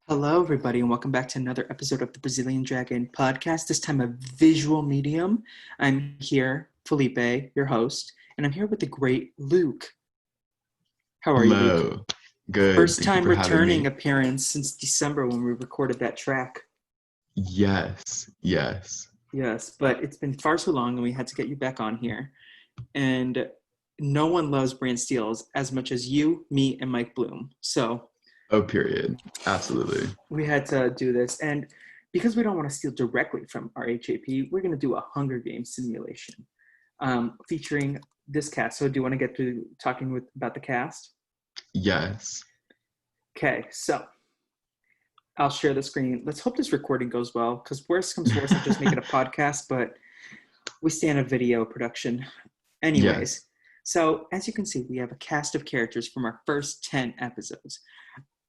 Hello, everybody, and welcome back to another episode of the Brazilian Dragon podcast, this time a visual medium. I'm here, Felipe, your host, and I'm here with the great Luke. How are you, Luke? Hello. Good. First Thank you time for having returning me. appearance since December when we recorded that track. Yes. Yes. Yes, but it's been far too long, and we had to get you back on here. And no one loves Brand Steels as much as you, me, and Mike Bloom. So Oh, period. Absolutely. we had to do this. And because we don't want to steal directly from our HAP, we're going to do a Hunger Games simulation featuring this cast. So do you want to get to talking about the cast? Yes. Okay, so I'll share the screen. Let's hope this recording goes well, because worst comes to worst, I'll just make it a podcast, but we stand a video production. Anyways, Yes. so as you can see, we have a cast of characters from our first 10 episodes.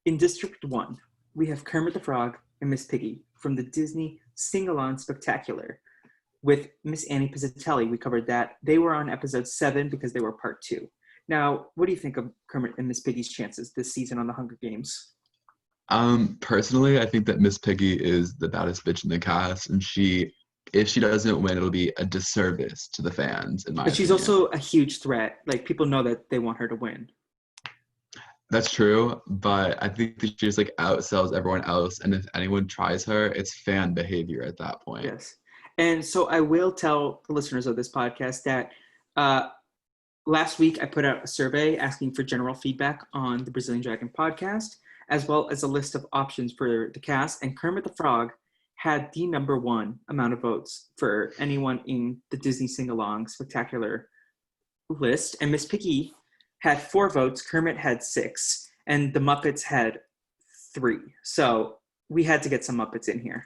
In District 1, we have Kermit the Frog and Miss Piggy from the Disney Sing-Along Spectacular. With Miss Annie Pizzatelli, we covered that. They were on episode 7 because they were part 2. Now, what do you think of Kermit and Miss Piggy's chances this season on the Hunger Games? Personally, I think that Miss Piggy is the baddest bitch in the cast, and if she doesn't win, it'll be a disservice to the fans, in my But she's opinion. also a huge threat. Like, people know that they want her to win. That's true, but I think that she just outsells everyone else, and if anyone tries her, it's fan behavior at that point. Yes. And so I will tell the listeners of this podcast that last week I put out a survey asking for general feedback on the Brazilian Dragon podcast, as well as a list of options for the cast. And Kermit the Frog had the number one amount of votes for anyone in the Disney Sing-Along Spectacular list. And Miss Piggy had 4 votes, Kermit had 6, and the Muppets had 3. So we had to get some Muppets in here.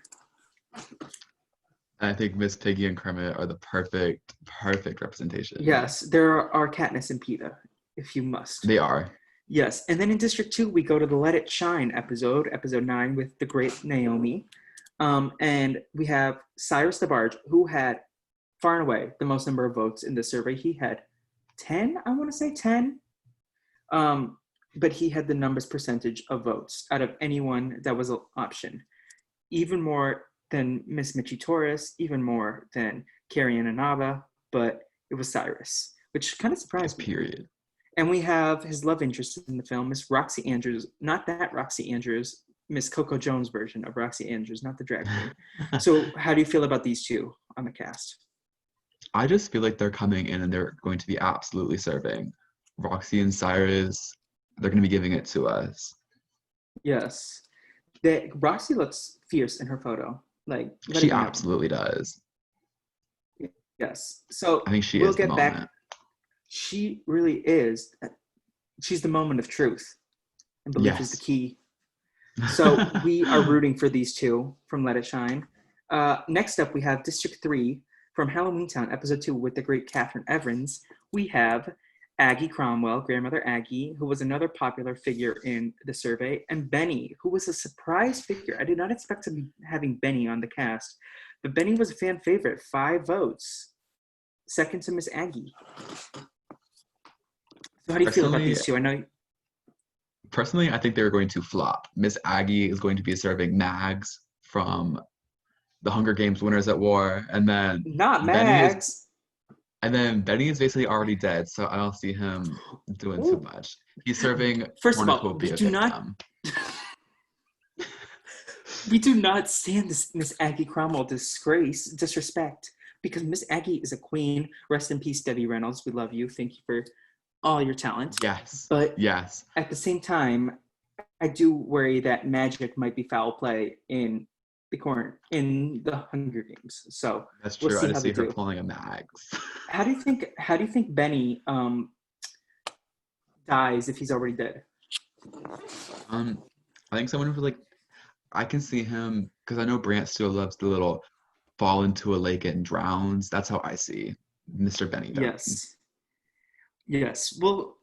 And I think Miss Piggy and Kermit are the perfect representation. Yes, there are Katniss and Peeta, if you must. They are. Yes, and then in District 2, we go to the Let It Shine episode 9, with the great Naomi. And we have Cyrus the Barge, who had far and away the most number of votes in the survey. He had 10, I want to say 10. But he had the numbers percentage of votes out of anyone that was an option. Even more than Miss Michi Torres, even more than Carrie Ann Inaba, but it was Cyrus, which kind of surprised me. Period. And we have his love interest in the film, Miss Roxy Andrews, not that Roxy Andrews, Miss Coco Jones version of Roxy Andrews, not the drag queen. So how do you feel about these two on the cast? I just feel like they're coming in and they're going to be absolutely serving. Roxy and Cyrus, they're going to be giving it to us. Yes. Roxy looks fierce in her photo. Like, she absolutely does. Yes. So I think we'll get back. She really is. She's the moment of truth. And belief is the key. So we are rooting for these two from Let It Shine. Next up, we have District 3 from Halloween Town, Episode 2, with the great Catherine Evans. We have Aggie Cromwell, Grandmother Aggie, who was another popular figure in the survey, and Benny, who was a surprise figure. I did not expect to be having Benny on the cast, but Benny was a fan favorite, 5 votes, second to Miss Aggie. So how do you feel about these two? Personally, I think they're going to flop. Miss Aggie is going to be serving Mags from the Hunger Games Winners at War, and then not Mags. Benny is basically already dead, so I don't see him doing too much. He's serving. First of all, we do not stand this Miss Aggie Cromwell disrespect, because Miss Aggie is a queen. Rest in peace, Debbie Reynolds. We love you. Thank you for all your talent. Yes. But yes, at the same time, I do worry that magic might be foul play in the Hunger Games. So that's true. I just see her pulling a Mags. How do you think Benny dies if he's already dead? I think someone who I can see him, because I know Brant still loves the little fall into a lake and drowns. That's how I see Mr. Benny dying. Yes. Well,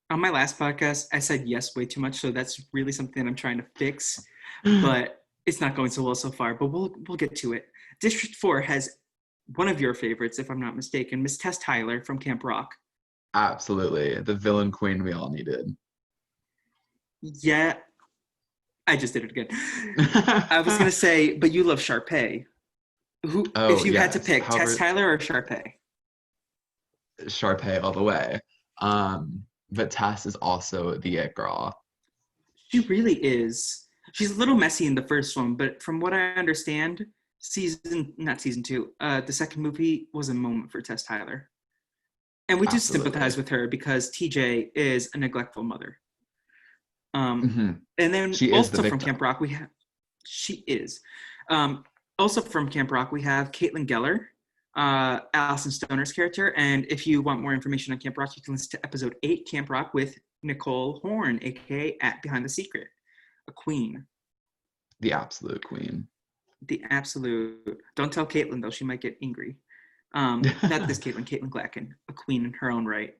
on my last podcast, I said yes way too much, so that's really something I'm trying to fix. But it's not going so well so far, but we'll get to it. District 4 has one of your favorites, if I'm not mistaken, Miss Tess Tyler from Camp Rock. Absolutely. The villain queen we all needed. Yeah. I just did it again. I was gonna say, but you love Sharpay. Who, Oh if you had to yes. pick, Tess However, Tyler or Sharpay? Sharpay all the way. But Tess is also the it girl. She really is. She's a little messy in the first one, but from what I understand, not season two, the second movie was a moment for Tess Tyler. And we do Absolutely. sympathize with her because TJ is a neglectful mother. Um, Hmm. and then She is the also from Camp victim. Rock, she is. Um, Also from Camp Rock, we have Caitlin Geller, Allison Stoner's character. And if you want more information on Camp Rock, you can listen to episode 8, Camp Rock, with Nicole Horn, aka at Behind the Secret, a queen. The absolute queen. The absolute. Don't tell Caitlin though; she might get angry. Not this Caitlin, Caitlin Glacken, a queen in her own right.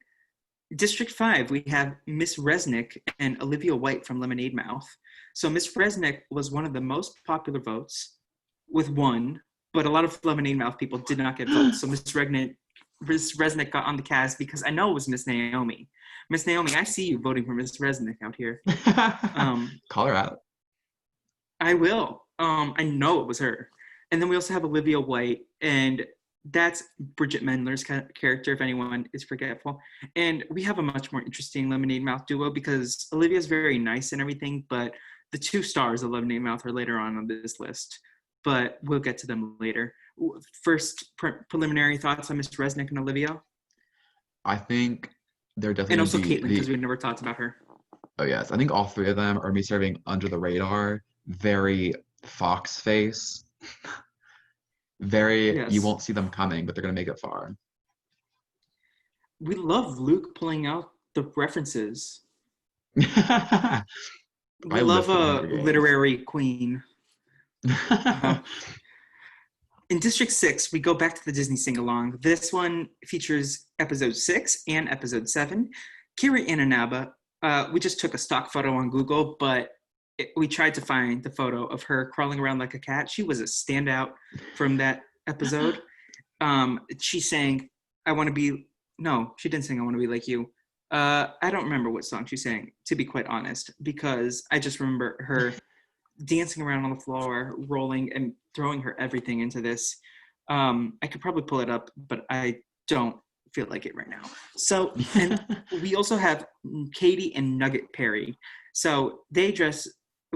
District 5, we have Miss Resnick and Olivia White from Lemonade Mouth. So Miss Resnick was one of the most popular votes with one, but a lot of Lemonade Mouth people did not get votes. So Miss Resnick got on the cast because I know it was Miss Naomi. Miss Naomi, I see you voting for Miss Resnick out here. Call her out. I will. I know it was her. And then we also have Olivia White, and that's Bridget Mendler's character, if anyone is forgetful. And we have a much more interesting Lemonade Mouth duo because Olivia's very nice and everything, but the two stars of Lemonade Mouth are later on this list. But we'll get to them later. First, preliminary thoughts on Miss Resnick and Olivia, I think they're and definitely also going to be Caitlin, because we never talked about her. oh yes, I think all three of them are me serving under the radar. Very fox face. Very, you Yes. won't see them coming, but they're going to make it far. We love Luke pulling out the references. We I live love for the a Hunger Games. literary queen. Uh, in District 6, we go back to the Disney sing along. This one features episode 6 and episode 7. Kiri Ananaba, we just took a stock photo on Google, but we tried to find the photo of her crawling around like a cat. She was a standout from that episode. She sang, I want to be, no, she didn't sing I want to be like you. I don't remember what song she sang, to be quite honest, because I just remember her dancing around on the floor, rolling and throwing her everything into this. I could probably pull it up, but I don't feel like it right now. So, and we also have Katie and Nugget Perry. So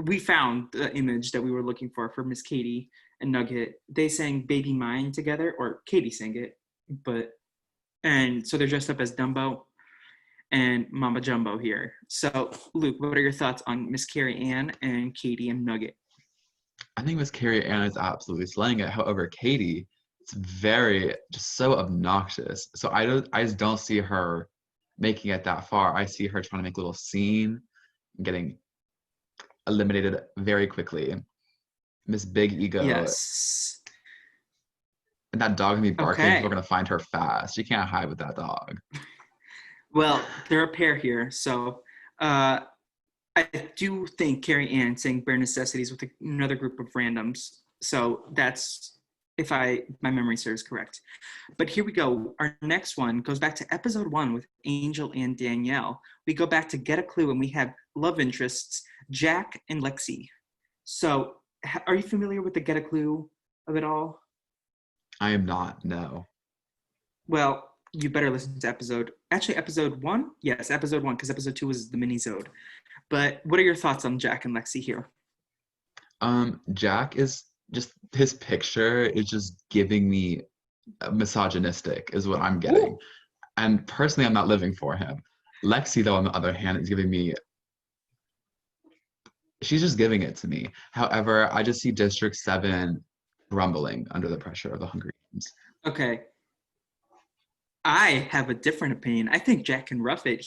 we found the image that we were looking for Miss Katie and Nugget. They sang Baby Mine together, or Katie sang it, and so they're dressed up as Dumbo and Mama Jumbo here. So, Luke, what are your thoughts on Miss Carrie Ann and Katie and Nugget? I think Miss Carrie Ann is absolutely slaying it. However, Katie, it's very just so obnoxious. So I just don't see her making it that far. I see her trying to make a little scene, getting eliminated very quickly. Miss Big Ego, Yes. and that dog gonna be barking. People are Okay. gonna find her fast. She can't hide with that dog. Well, they're a pair here. So uh, I do think Carrie Ann sang Bare Necessities with another group of randoms. So that's, if my memory serves correct. But here we go. Our next one goes back to episode 1 with Angel and Danielle. We go back to Get a Clue, and we have love interests, Jack and Lexi. So are you familiar with the Get a Clue of it all? I am not, no. Well, you better listen to episode 1. Yes, episode 1, because episode 2 was the mini-sode. But what are your thoughts on Jack and Lexi here? Jack is just his picture is just giving me misogynistic is what I'm getting. Ooh. And personally, I'm not living for him. Lexi, though, on the other hand, is giving me, she's just giving it to me. However, I just see District 7 rumbling under the pressure of the Hunger Games. Okay. I have a different opinion. I think Jack can rough it.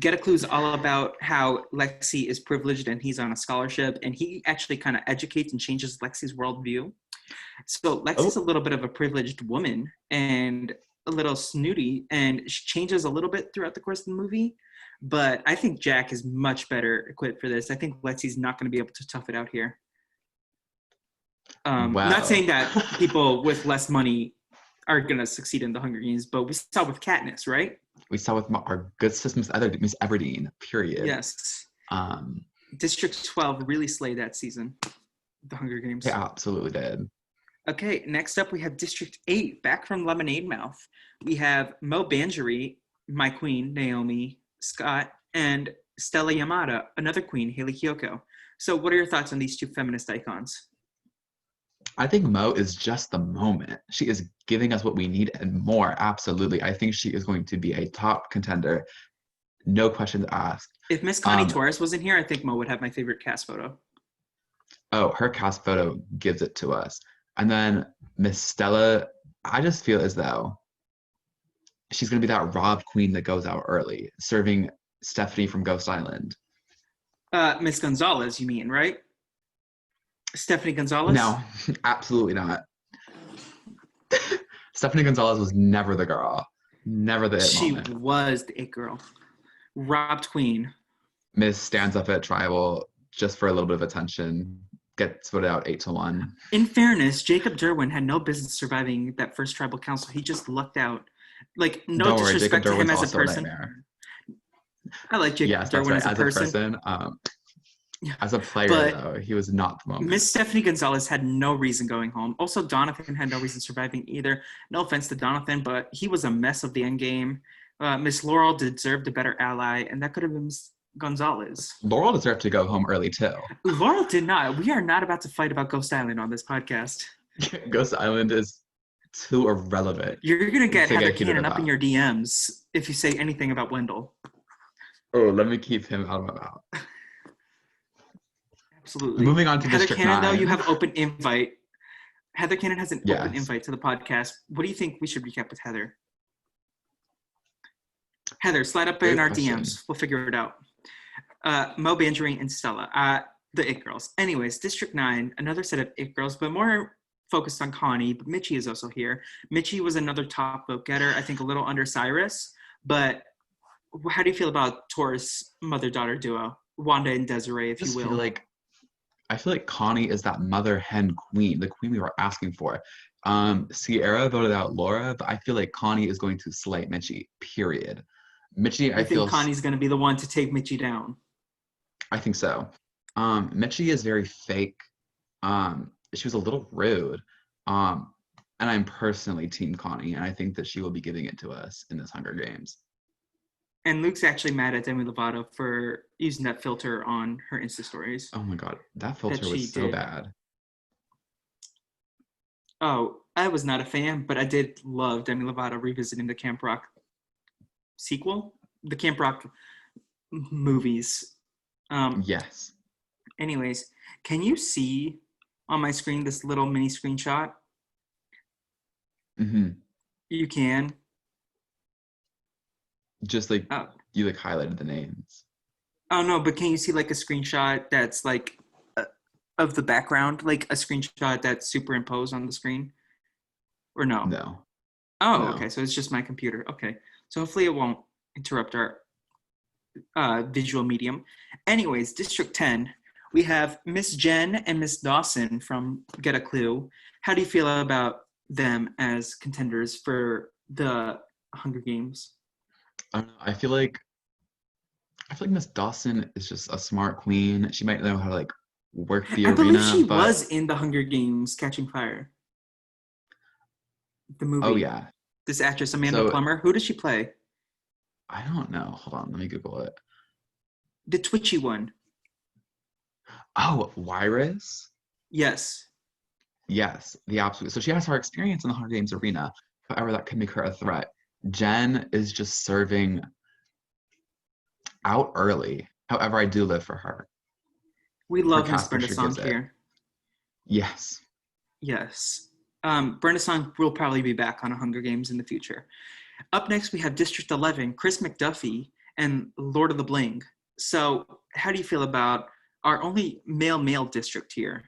Get a Clue is all about how Lexi is privileged and he's on a scholarship, and he actually kind of educates and changes Lexi's worldview. So Lexi's a Oh, little bit of a privileged woman and a little snooty, and she changes a little bit throughout the course of the movie. But I think Jack is much better equipped for this. I think Lexi's not going to be able to tough it out here. Not well. saying that people with less money are going to succeed in the Hunger Games, but we saw with Katniss, right? We saw with our good sis, Miss Everdeen, period. Yes. Um, District 12 really slayed that season, the Hunger They Games. absolutely did. Okay, next up we have District 8, back from Lemonade Mouth. We have Mo Banjari, my queen, Naomi Scott, and Stella Yamada, another queen, Haley Kiyoko. So what are your thoughts on these two feminist icons? I think Mo is just the moment. She is giving us what we need and more. Absolutely. I think she is going to be a top contender. No questions asked. If Miss Connie Um, Torres wasn't here, I think Mo would have my favorite cast photo. oh, her cast photo gives it to us. And then Miss Stella, I just feel as though she's going to be that Rob queen that goes out early, serving Stephanie from Ghost Island. Miss Gonzalez, you mean, right? Stephanie Gonzalez? No, absolutely not. Stephanie Gonzalez was never the girl, never the it She moment. was the it girl. Robbed queen. Miss stands up at Tribal just for a little bit of attention, gets voted out 8-1. In fairness, Jacob Derwin had no business surviving that first tribal council. He just lucked out. Like, no Don't worry, Jacob disrespect to him Derwin's as a also a person. nightmare. I like Jacob Yes, that's Derwin right. as a As a person. as a player, But though, he was not the moment. Miss Stephanie Gonzalez had no reason going home. Also, Donathan had no reason surviving either. No offense to Donathan, but he was a mess of the end game. Miss Laurel deserved a better ally, and that could have been Miss Gonzalez. Laurel deserved to go home early, too. Laurel did not. We are not about to fight about Ghost Island on this podcast. Ghost Island is too irrelevant. You're going to get Heather heated Cannon up in about. your DMs if you say anything about Wendell. Oh, let me keep him out of my mouth. Absolutely. Moving on to Heather District Cannon, 9. though, you have open invite. Heather Cannon has an open Yes. invite to the podcast. What do you think we should recap with Heather? Heather, slide up Great in our question. DMs. We'll figure it out. Mo Banjari and Stella, the It Girls. Anyways, District 9, another set of It Girls, but more focused on Connie. But Mitchie is also here. Mitchie was another top vote getter, I think a little under Cyrus. But how do you feel about Taurus mother-daughter duo? Wanda and Desiree, if you will. I feel like Connie is that mother hen queen, the queen we were asking for. Sierra voted out Laura, but I feel like Connie is going to slay Mitchie, period. Mitchie, I think Connie's going to be the one to take Mitchie down. I think so. Mitchie is very fake. She was a little rude. And I'm personally Team Connie, and I think that she will be giving it to us in this Hunger Games. And Luke's actually mad at Demi Lovato for using that filter on her Insta stories. Oh my god, that filter was so bad. Oh, I was not a fan, but I did love Demi Lovato revisiting the Camp Rock sequel, the Camp Rock movies. Yes. Anyways, can you see on my screen this little mini screenshot? Mm-hmm. You can. Just like you like highlighted the names. Oh no, but can you see like a screenshot that's like of the background, like a screenshot that's superimposed on the screen? Or no? No. Oh, no. Okay. So it's just my computer. Okay. So hopefully it won't interrupt our visual medium. Anyways, District 10, we have Miss Jen and Miss Dawson from Get a Clue. How do you feel about them as contenders for the Hunger Games? I don't know. I feel like Miss Dawson is just a smart queen. She might know how to like work the arena. I believe she was in the Hunger Games Catching Fire. The movie. Oh yeah. This actress, Amanda Plummer. Who does she play? I don't know. Hold on, let me Google it. The twitchy one. Oh, Wyrus? Yes. Yes, the absolute. So she has her experience in the Hunger Games arena. However, that could make her a threat. Jen is just serving out early. However, I do live for her. We love Miss Brenda Song here. Yes. Yes. Brenda Song will probably be back on a Hunger Games in the future. Up next, we have District 11, Chris McDuffie, and Lord of the Bling. So how do you feel about our only male district here?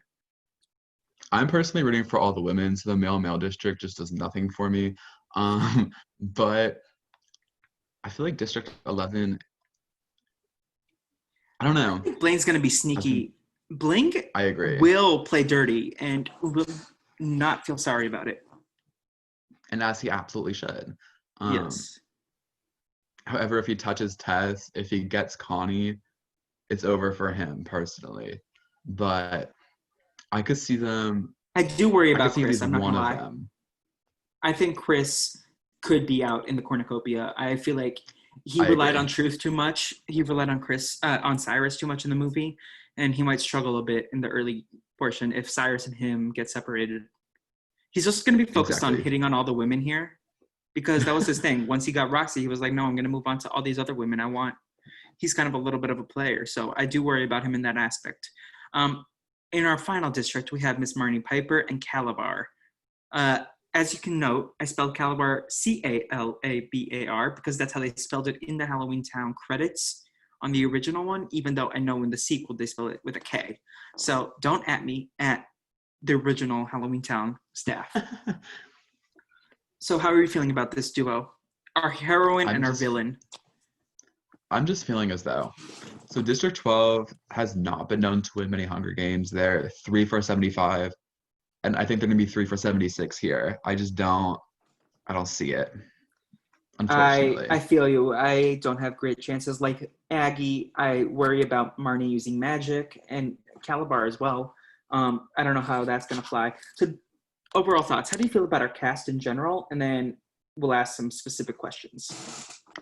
I'm personally rooting for all the women, so the male district just does nothing for me. But I feel like District 11, I don't know. I think Bling's going to be sneaky. Bling, I agree, will play dirty and will not feel sorry about it. And as he absolutely should. Yes. However, if he touches Tess, if he gets Connie, it's over for him personally. But I could see them. I do worry I could about see at Chris. least I'm not one gonna of lie. them. I think Chris could be out in the cornucopia. I feel like he I relied agree. on Truth too much. He relied on on Cyrus too much in the movie, and he might struggle a bit in the early portion if Cyrus and him get separated. He's just going to be focused on Exactly. hitting on all the women here because that was his thing. Once he got Roxy, he was like, no, I'm going to move on to all these other women I want. He's kind of a little bit of a player. So I do worry about him in that aspect. In our final district, we have Miss Marnie Piper and Calabar. As you can note, I spelled Calabar Calabar because that's how they spelled it in the Halloween Town credits on the original one, even though I know in the sequel they spell it with a K. So don't at me at the original Halloween Town staff. So how are you feeling about this duo? Our heroine and our villain. I'm just feeling as though. So District 12 has not been known to win many Hunger Games. They're 3 for 75. And I think they're going to be 3 for 76 here. I don't see it. Unfortunately. I feel you. I don't have great chances. Like Aggie, I worry about Marnie using magic and Calabar as well. I don't know how that's going to fly. So overall thoughts, how do you feel about our cast in general? And then we'll ask some specific questions.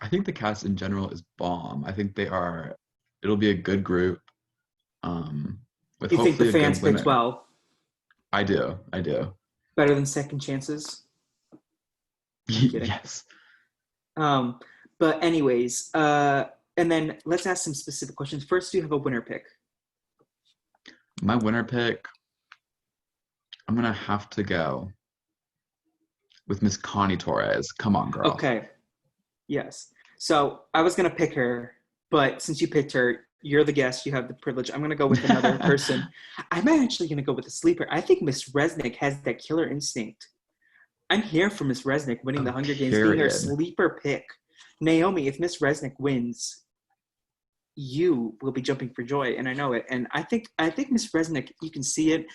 I think the cast in general is bomb. I think it'll be a good group. With you think the hopefully a fans good winner. picked well? I do. Better than Second Chances? Yes. But anyways, and then let's ask some specific questions. First, do you have a winner pick? My winner pick, I'm going to have to go with Miss Connie Torres. Come on, girl. Okay. Yes. So I was going to pick her, but since you picked her, you're the guest. You have the privilege. I'm going to go with another person. I'm actually going to go with a sleeper. I think Miss Resnick has that killer instinct. I'm here for Miss Resnick winning the Hunger Games, being her sleeper pick. Naomi, if Miss Resnick wins, you will be jumping for joy, and I know it. And I think Miss Resnick, you can see it.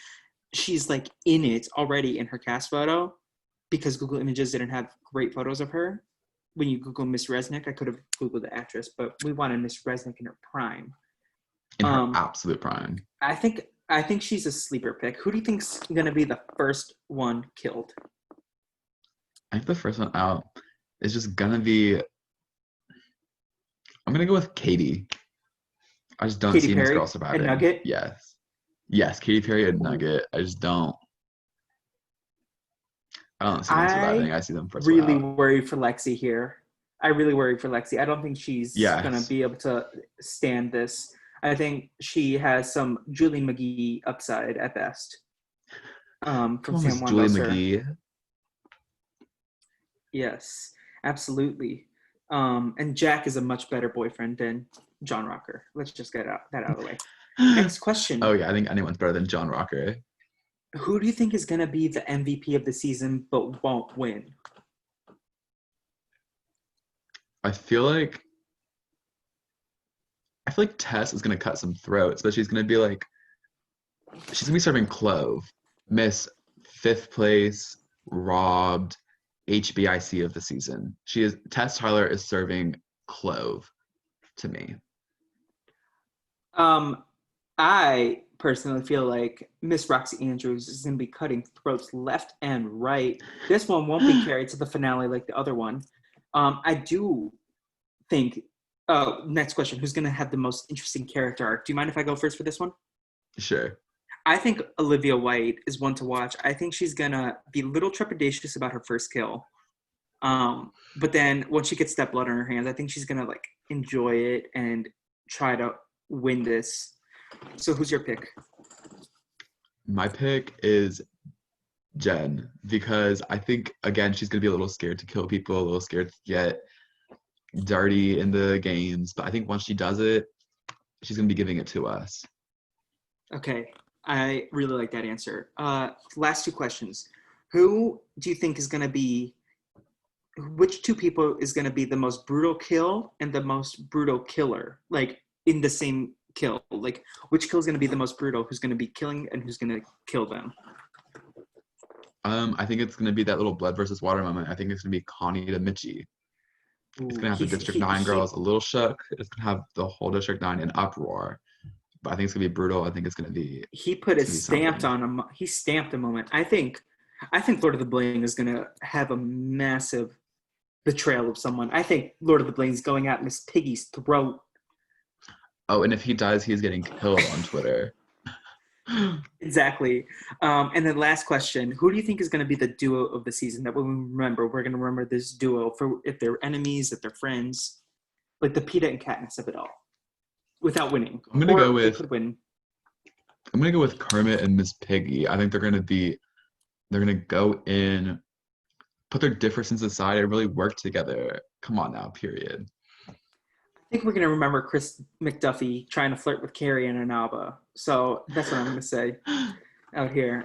She's like in it already in her cast photo because Google Images didn't have great photos of her. When you Google Miss Resnick, I could have Googled the actress, but we wanted Miss Resnick in her prime. In her absolute prime. I think she's a sleeper pick. Who do you think's going to be the first one killed? I think the first one out is just going to be... I'm going to go with Katie. I just don't see this girl surviving. And Nugget? Yes, Katy Perry and Nugget. I don't see them surviving. I see them first one out. I really worry for Lexi here. I don't think she's going to be able to stand this. I think she has some Julie McGee upside at best. From San Juan Julie McGee. Yes, absolutely. And Jack is a much better boyfriend than John Rocker. Let's just get that out of the way. Next question. Oh, yeah. I think anyone's better than John Rocker. Who do you think is going to be the MVP of the season but won't win? I feel like Tess is going to cut some throats, but she's going to be serving Clove. Miss 5th place, robbed, HBIC of the season. Tess Tyler is serving Clove to me. I personally feel like Miss Roxy Andrews is going to be cutting throats left and right. This one won't be carried to the finale like the other one. I do think, next question, who's going to have the most interesting character arc? Do you mind if I go first for this one? Sure. I think Olivia White is one to watch. I think she's going to be a little trepidatious about her first kill. But then once she gets that blood on her hands, I think she's going to enjoy it and try to win this. So who's your pick? My pick is Jen, because I think, again, she's going to be a little scared to kill people, a little scared to get dirty in the games. But I think once she does it, she's going to be giving it to us. Okay. I really like that answer. Last two questions. Who do you think is going to be, which two people is going to be the most brutal kill and the most brutal killer? In the same kill. Which kill is going to be the most brutal? Who's going to be killing and who's going to kill them? I think it's going to be that little blood versus water moment. I think it's going to be Connie to Mitchie. It's going to have the District 9 girls a little shook. It's going to have the whole District 9 in uproar. But I think it's gonna be brutal. I think it's gonna be. He put It's his gonna be stamped something. on a. He stamped a moment. I think Lord of the Bling is gonna have a massive betrayal of someone. I think Lord of the Bling is going at Miss Piggy's throat. Oh, and if he does, he's getting killed on Twitter. Exactly. And then last question: who do you think is going to be the duo of the season? That we remember. We're going to remember this duo for if they're enemies, if they're friends, like the Peeta and Katniss of it all, without winning, I'm gonna go or they with could win. I'm gonna go with Kermit and Miss Piggy. I think they're gonna go in, put their differences aside, and really work together. Come on now, period. I think we're going to remember Chris McDuffie trying to flirt with Carrie and Anaba. So that's what I'm going to say out here.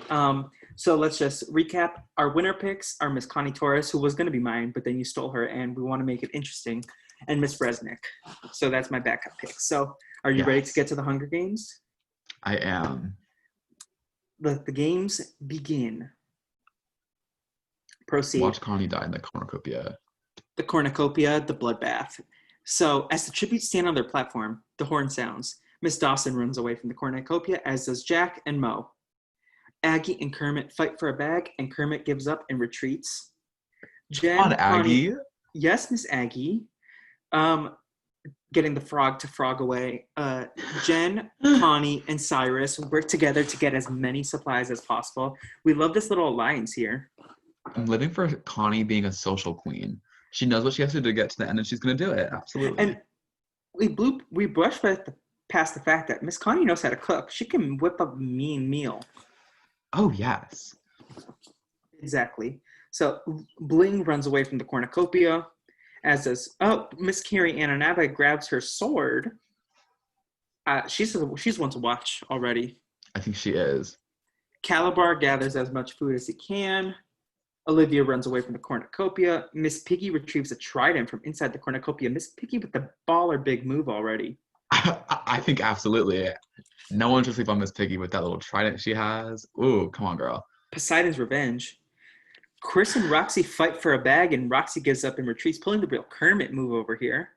So let's just recap our winner picks are Miss Connie Torres, who was going to be mine, but then you stole her, and we want to make it interesting, and Miss Resnick. So that's my backup pick. So are you ready to Yes, get to the Hunger Games? I am. Let the games begin. Proceed. Watch Connie die in the cornucopia. The cornucopia, the bloodbath. So, as the tributes stand on their platform, the horn sounds. Miss Dawson runs away from the cornucopia, as does Jack and Mo. Aggie and Kermit fight for a bag, and Kermit gives up and retreats. Come on, Jen, Connie, Aggie. yes, Miss Aggie, um, getting the frog to frog away. Jen, Connie, and Cyrus work together to get as many supplies as possible. We love this little alliance here. I'm living for Connie being a social queen. She knows what she has to do to get to the end, and she's gonna do it. Absolutely. And we brushed past the fact that Miss Connie knows how to cook. She can whip up a mean meal. Oh yes. Exactly. So Bling runs away from the cornucopia, as does Miss Carrie Ananaba grabs her sword. She's one to watch already. I think she is. Calabar gathers as much food as he can. Olivia runs away from the cornucopia. Miss Piggy retrieves a trident from inside the cornucopia. Miss Piggy with the baller big move already. I think absolutely. No one should sleep on Miss Piggy with that little trident she has. Ooh, come on, girl. Poseidon's revenge. Chris and Roxy fight for a bag, and Roxy gives up and retreats, pulling the real Kermit move over here.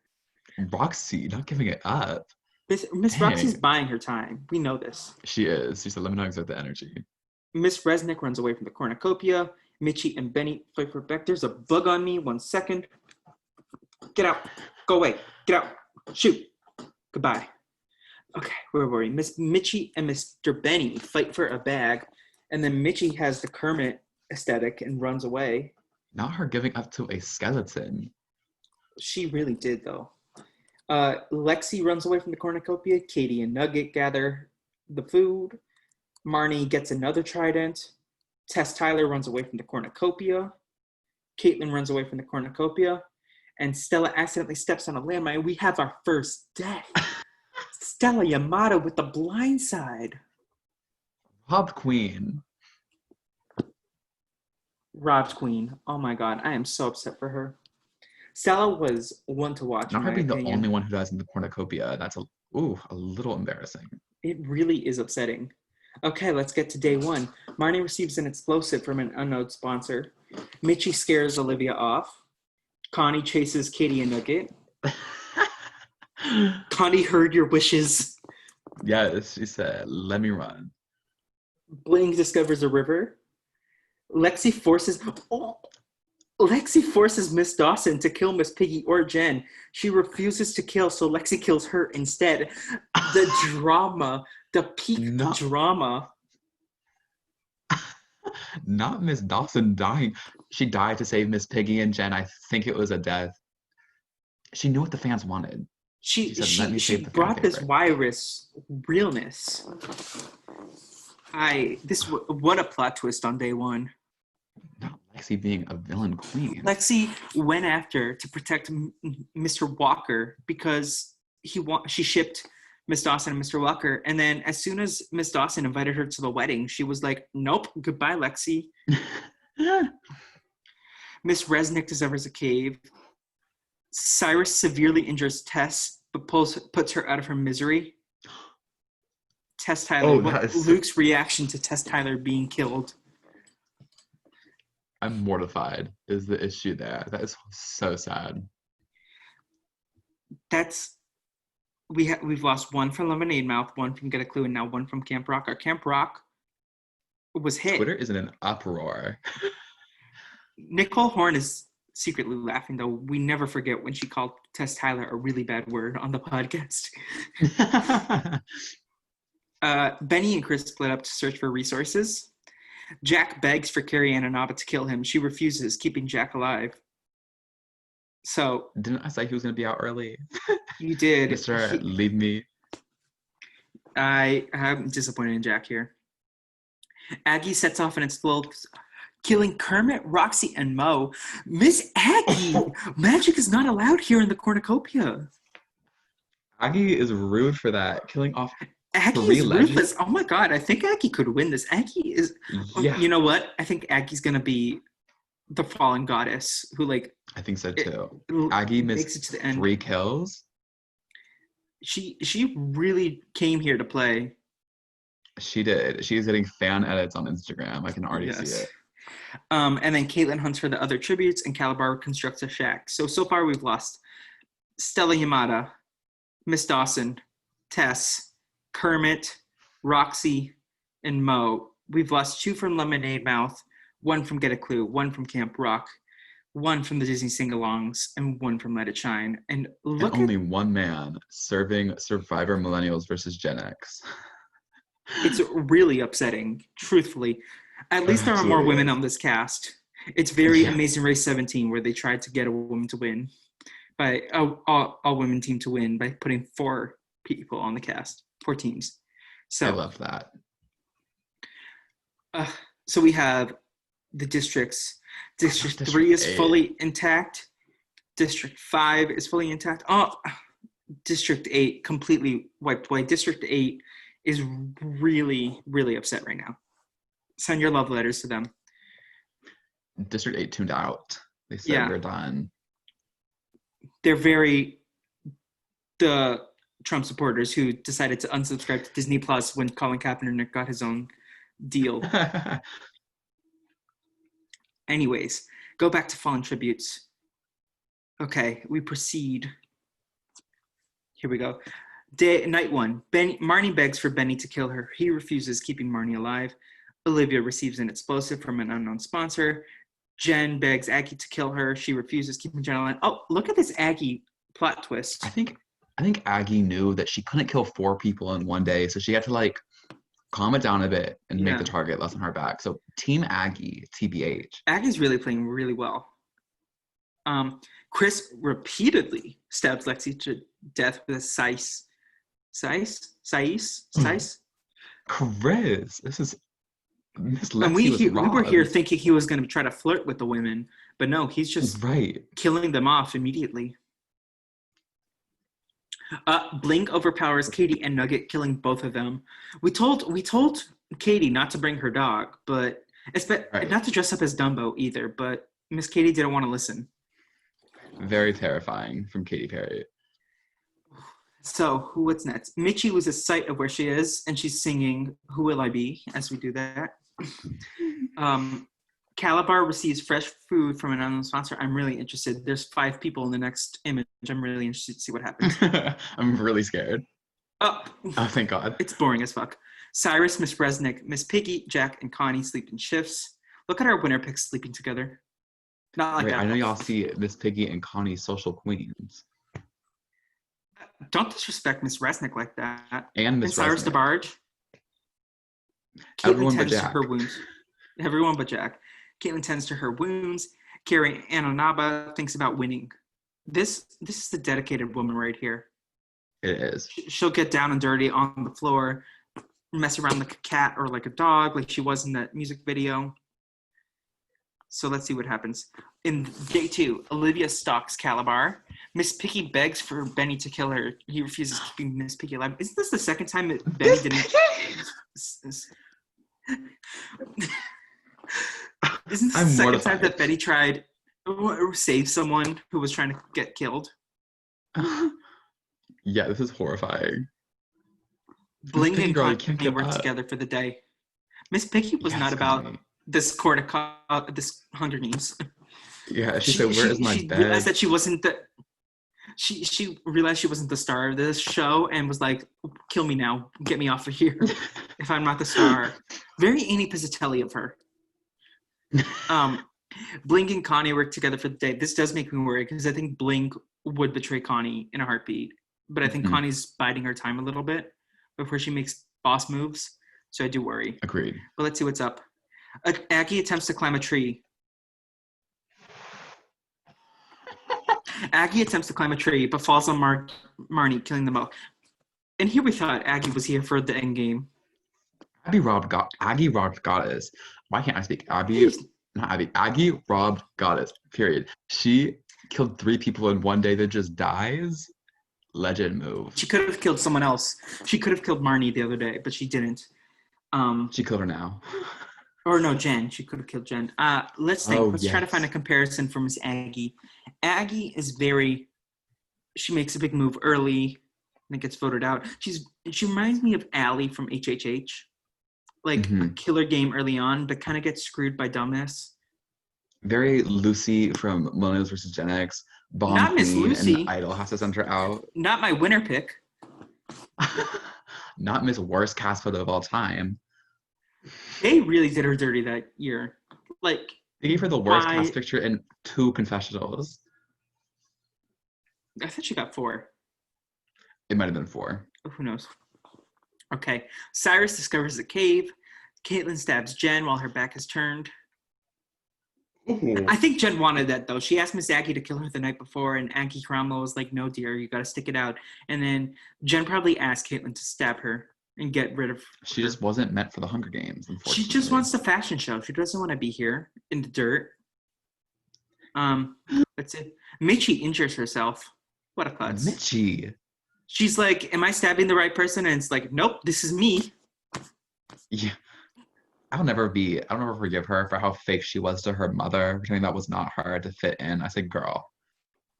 Roxy, not giving it up. Miss Roxy's Dang. buying her time. We know this. She is. She said, let me not exert the energy. Miss Resnick runs away from the cornucopia. Mitchie and Benny fight for back. There's a bug on me. 1 second. Get out. Go away. Get out. Shoot. Goodbye. Okay, where were we? Miss Mitchie and Mr. Benny fight for a bag, and then Mitchie has the Kermit aesthetic and runs away. Not her giving up to a skeleton. She really did, though. Lexi runs away from the cornucopia. Katie and Nugget gather the food. Marnie gets another trident. Tess Tyler runs away from the cornucopia. Caitlin runs away from the cornucopia. And Stella accidentally steps on a landmine. We have our first death. Stella Yamato with the blind side. Rob Queen. Robbed Queen. Oh my god, I am so upset for her. Stella was one to watch, Not in her my being the opinion. only one who dies in the cornucopia. That's a little embarrassing. It really is upsetting. Okay, let's get to day one. Marnie receives an explosive from an unknown sponsor. Mitchie scares Olivia off. Connie chases Katie and Nugget. Connie heard your wishes. Yes, she said, let me run. Bling discovers a river. Lexi forces Miss Dawson to kill Miss Piggy or Jen. She refuses to kill, so Lexi kills her instead. The drama, the peak drama. Not Miss Dawson dying. She died to save Miss Piggy and Jen. I think it was a death. She knew what the fans wanted. She said, "Let me save the fan brought this favorite." virus realness. What a plot twist on day one. Not Lexi being a villain queen. Lexi went after to protect Mr. Walker because she shipped Miss Dawson and Mr. Walker, and then as soon as Miss Dawson invited her to the wedding, she was like, "Nope, goodbye, Lexi." Miss Resnick discovers a cave. Cyrus severely injures Tess, but puts her out of her misery. Tess Tyler. Luke's reaction to Tess Tyler being killed? I'm mortified is the issue there. That is so sad. That's we've lost one from Lemonade Mouth, one from Get a Clue, and now one from Camp Rock. Our Camp Rock was hit. Twitter is in an uproar. Nicole Horn is secretly laughing, though. We never forget when she called Tess Tyler a really bad word on the podcast. Benny and Chris split up to search for resources. Jack begs for Carrie Ananaba to kill him. She refuses, keeping Jack alive. So didn't I say he was going to be out early? You did. Mr. Leave me. I'm disappointed in Jack here. Aggie sets off and explodes, killing Kermit, Roxy, and Mo. Miss Aggie! Magic is not allowed here in the cornucopia. Aggie is rude for that. Killing off Aggie is ruthless. Oh my god, I think Aggie could win this. Aggie is... Yeah. You know what? I think Aggie's going to be the fallen goddess who, like... I think so, too. Aggie makes it to the end. 3 kills. She really came here to play. She did. She's getting fan edits on Instagram. I can already see it. And then Caitlin hunts for the other tributes, and Calabar constructs a shack. So far we've lost Stella Yamada, Miss Dawson, Tess, Kermit, Roxy, and Mo. We've lost 2 from Lemonade Mouth, 1 from Get a Clue, 1 from Camp Rock, 1 from the Disney Sing-Alongs, and 1 from Let It Shine. And only one man serving Survivor Millennials versus Gen X. It's really upsetting, truthfully. At least there are more women on this cast. It's very Amazing Race 17, where they tried to get a woman to win, by all women team to win by putting 4 people on the cast, 4 teams. So I love that. So we have the districts. District 3 is fully intact. District 5 is fully intact. District 8 completely wiped away. District 8 is really, really upset right now. Send your love letters to them. District 8 tuned out. They said we're done. They're the Trump supporters who decided to unsubscribe to Disney Plus when Colin Kaepernick got his own deal. Anyways, go back to Fallen Tributes. Okay, we proceed. Here we go. Night 1. Marnie begs for Benny to kill her. He refuses, keeping Marnie alive. Olivia receives an explosive from an unknown sponsor. Jen begs Aggie to kill her. She refuses, keeping Jen alive. Oh, look at this Aggie plot twist. I think Aggie knew that she couldn't kill 4 people in one day, so she had to calm it down a bit and make the target less on her back. So Team Aggie, TBH. Aggie's really playing really well. Chris repeatedly stabs Lexi to death with a scythe. Scythe? Chris, this is... Miss Lexi and we were here thinking he was going to try to flirt with the women, but no, he's just killing them off immediately. Blink overpowers Katie and Nugget, killing both of them. We told Katie not to bring her dog, but not to dress up as Dumbo either, but Miss Katie didn't want to listen. Very terrifying from Katy Perry. So, what's next? Mitchie loses sight of where she is, and she's singing Who Will I Be as we do that. Calabar receives fresh food from an unknown sponsor. I'm really interested. There's 5 people in the next image. I'm really interested to see what happens. I'm really scared. Oh, thank God. It's boring as fuck. Cyrus, Miss Resnick, Miss Piggy, Jack, and Connie sleep in shifts. Look at our winner picks sleeping together. Not like that. I know y'all see Miss Piggy and Connie social queens. Don't disrespect Miss Resnick like that. And Miss Cyrus DeBarge. Everyone but Jack. Her wounds. Everyone but Jack. Caitlin tends to her wounds. Carrie Ananaba thinks about winning. This is the dedicated woman right here. It is. She'll get down and dirty on the floor, mess around like a cat or like a dog, like she was in that music video. So let's see what happens. In day 2, Olivia stalks Calabar. Miss Piggy begs for Benny to kill her. He refuses, keeping Miss Piggy alive. Isn't this the second time that Benny didn't... Isn't this the second time that Benny tried to save someone who was trying to get killed? Yeah, this is horrifying. Blink and Connie work together for the day. Miss Piggy was not about this Hunger Games. Yeah, she said, "Where is my bed?" Realized that she wasn't she realized she wasn't the star of this show and was like, kill me now. Get me off of here if I'm not the star. Very Amy Pizzatelli of her. Blink and Connie work together for the day. This does make me worry because I think Blink would betray Connie in a heartbeat. But I think Connie's biding her time a little bit before she makes boss moves. So I do worry. Agreed. But let's see what's up. Aggie attempts to climb a tree. Aggie attempts to climb a tree, but falls on Marnie, killing them both. And here we thought Aggie was here for the end game. Aggie robbed Goddess. Why can't I speak? Aggie robbed Goddess. Period. She killed 3 people in one day that just dies. Legend move. She could have killed someone else. She could have killed Marnie the other day, but she didn't. She killed her now. Or no, Jen. She could have killed Jen. Let's think. Let's try to find a comparison for Miss Aggie. Aggie is she makes a big move early and it gets voted out. She reminds me of Allie from HHH. Like a killer game early on, but kind of gets screwed by dumbness. Very Lucy from Millennials vs. Gen X. Bomb Not Miss Lucy. And the Idol has to send her out. Not my winner pick. Not Miss Worst Cast Photo of all time. They really did her dirty that year. Like they gave her the worst cast picture in 2 confessionals. I thought she got 4. It might have been 4. Who knows? Okay. Cyrus discovers the cave. Caitlyn stabs Jen while her back is turned. Ooh. I think Jen wanted that, though. She asked Miss Aggie to kill her the night before, and Aggie Cromwell was like, no, dear, you got to stick it out. And then Jen probably asked Caitlyn to stab her and get rid of her. She just wasn't meant for the Hunger Games, unfortunately. She just wants the fashion show. She doesn't want to be here in the dirt. That's it. Mitchie injures herself. What a klutz. Mitchie. She's like, am I stabbing the right person? And it's like, nope, this is me. Yeah. I'll never forgive her for how fake she was to her mother, pretending that was not her to fit in. I said, girl.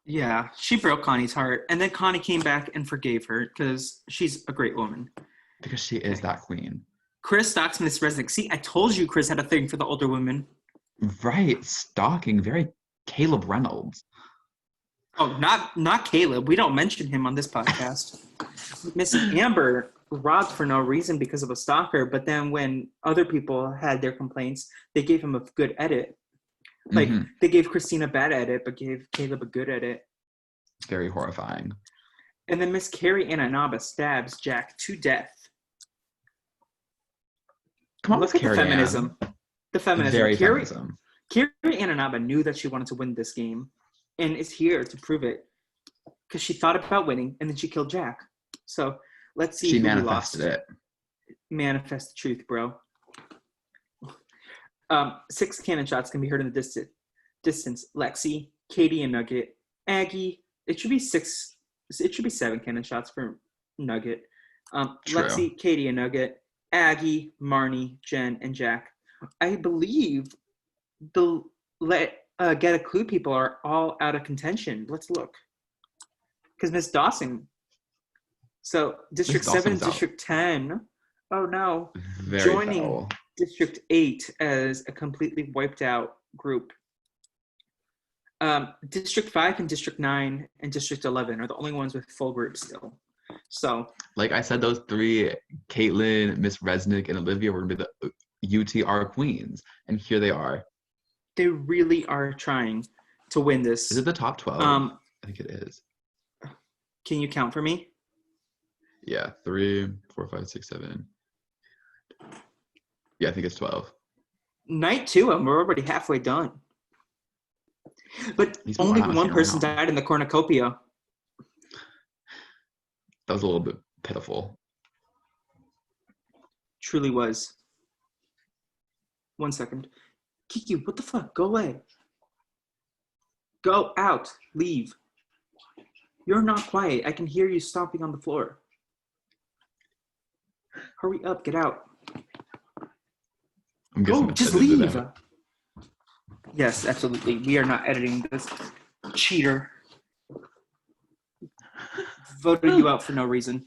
Yeah, she broke Connie's heart. And then Connie came back and forgave her because she's a great woman. Because she is that queen. Chris stalks Miss Resnick. See, I told you Chris had a thing for the older women. Right, stalking. Very Caleb Reynolds. Oh, not Caleb. We don't mention him on this podcast. Miss Amber robbed for no reason because of a stalker, but then when other people had their complaints, they gave him a good edit. Like, they gave Christina a bad edit, but gave Caleb a good edit. Very horrifying. And then Miss Carrie Ananaba stabs Jack to death. Come on, look at the feminism. The feminism. Very feminism. Carrie Ananaba knew that she wanted to win this game and is here to prove it because she thought about winning and then she killed Jack. So let's see. She manifested it. Manifest the truth, bro. 6 cannon shots can be heard in the distance. Lexi, Katie, and Nugget. Aggie. It should be 6. It should be 7 cannon shots for Nugget. Lexi, Katie, and Nugget. Aggie, Marnie, Jen, and Jack. I believe the Get a Clue people are all out of contention. Let's look. Because Miss Dawson. So District 7 and District 10. Oh no. Joining District 8 as a completely wiped out group. District 5 and District 9 and District 11 are the only ones with full groups still. So, like I said, those 3, Caitlyn, Miss Resnick, and Olivia were going to be the UTR queens. And here they are. They really are trying to win this. Is it the top 12? I think it is. Can you count for me? Yeah, 3, 4, 5, 6, 7. Yeah, I think it's 12. Night 2, and we're already halfway done. But only one person died in the cornucopia. That was a little bit pitiful. Truly was. 1 second. Kiki, what the fuck? Go away. Go out. Leave. You're not quiet. I can hear you stomping on the floor. Hurry up. Get out. Go. Just leave. Yes, absolutely. We are not editing this. Cheater. Voted you out for no reason.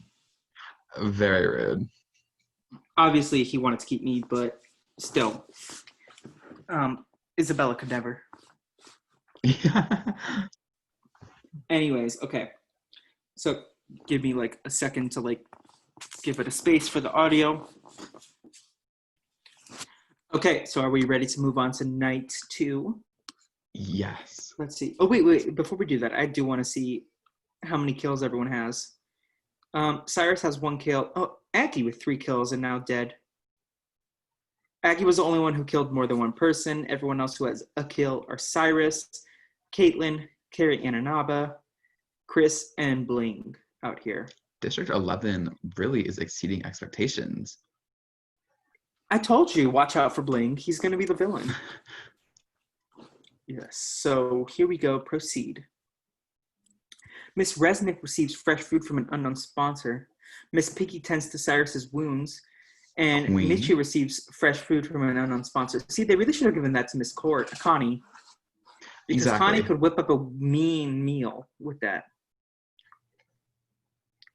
Very rude. Obviously, he wanted to keep me, but still. Isabella could never. Yeah. Anyways, okay. So give me like a second to like give it a space for the audio. Okay, so are we ready to move on to night 2? Yes. Let's see. Oh, wait. Before we do that, I do want to see how many kills everyone has. Cyrus has 1 kill. Oh, Aggie with 3 kills and now dead. Aggie was the only one who killed more than one person. Everyone else who has a kill are Cyrus, Caitlin, Carrie Ananaba, Chris, and Bling out here. District 11 really is exceeding expectations. I told you, watch out for Bling. He's going to be the villain. Yes, so here we go. Proceed. Miss Resnick receives fresh food from an unknown sponsor. Miss Piggy tends to Cyrus's wounds. And Queen. Mitchie receives fresh food from an unknown sponsor. See, they really should have given that to Miss Connie. Because Exactly. Connie could whip up a mean meal with that.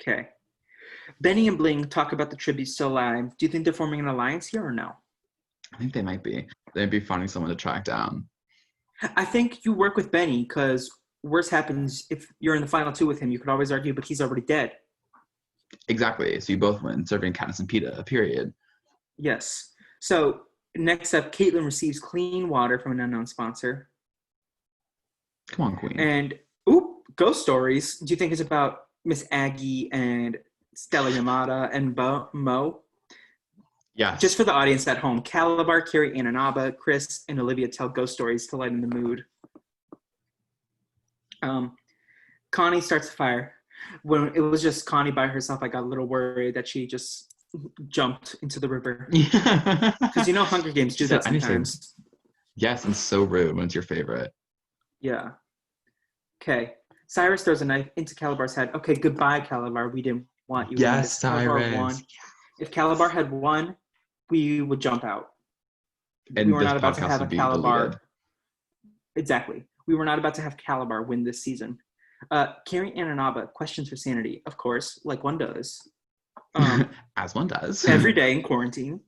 Okay. Benny and Bling talk about the tribute still alive. Do you think they're forming an alliance here or no? I think they might be. They'd be finding someone to track down. I think you work with Benny because worse happens if you're in the final 2 with him. You could always argue, but he's already dead. Exactly. So you both win, serving Katniss and Peta, period. Yes. So next up, Caitlin receives clean water from an unknown sponsor. Come on, Queen. And, ghost stories. Do you think it's about Miss Aggie and Stella Yamada and Mo? Yes. Just for the audience at home, Calabar, Carrie Ananaba, Chris, and Olivia tell ghost stories to lighten the mood. Connie starts the fire. When it was just Connie by herself, I got a little worried that she just jumped into the river. Because you know Hunger Games do that sometimes. Yes, and so rude when it's your favorite. Yeah. Okay. Cyrus throws a knife into Calabar's head. Okay, goodbye, Calabar. We didn't want you. Yes, Cyrus. Won. If Calabar had won, we would jump out. And we were not about to have a Calabar. Deleted. Exactly. We were not about to have Calabar win this season. Carrie Ananaba questions her sanity, of course, like one does. As one does. Every day in quarantine.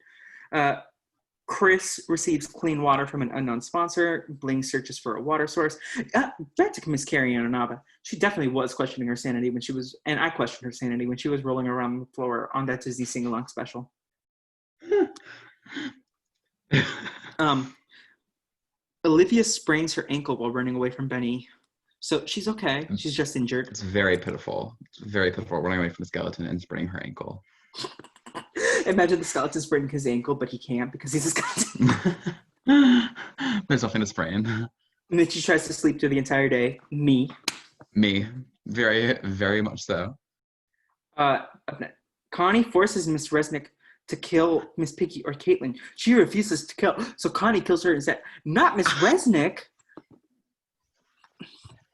Chris receives clean water from an unknown sponsor. Bling searches for a water source. Back to Miss Carrie Ananaba. She definitely was questioning her sanity when she was, and I questioned her sanity when she was rolling around the floor on that Disney sing-along special. Olivia sprains her ankle while running away from Benny. So she's okay. She's just injured. It's very pitiful. It's very pitiful running away from the skeleton and spraining her ankle. Imagine the skeleton spraining his ankle, but he can't because he's a skeleton. There's nothing to sprain. And then she tries to sleep through the entire day. Me. Very, very much so. Connie forces Miss Resnick to kill Miss Piggy or Caitlin. She refuses to kill. So Connie kills her instead. Not Miss Resnick.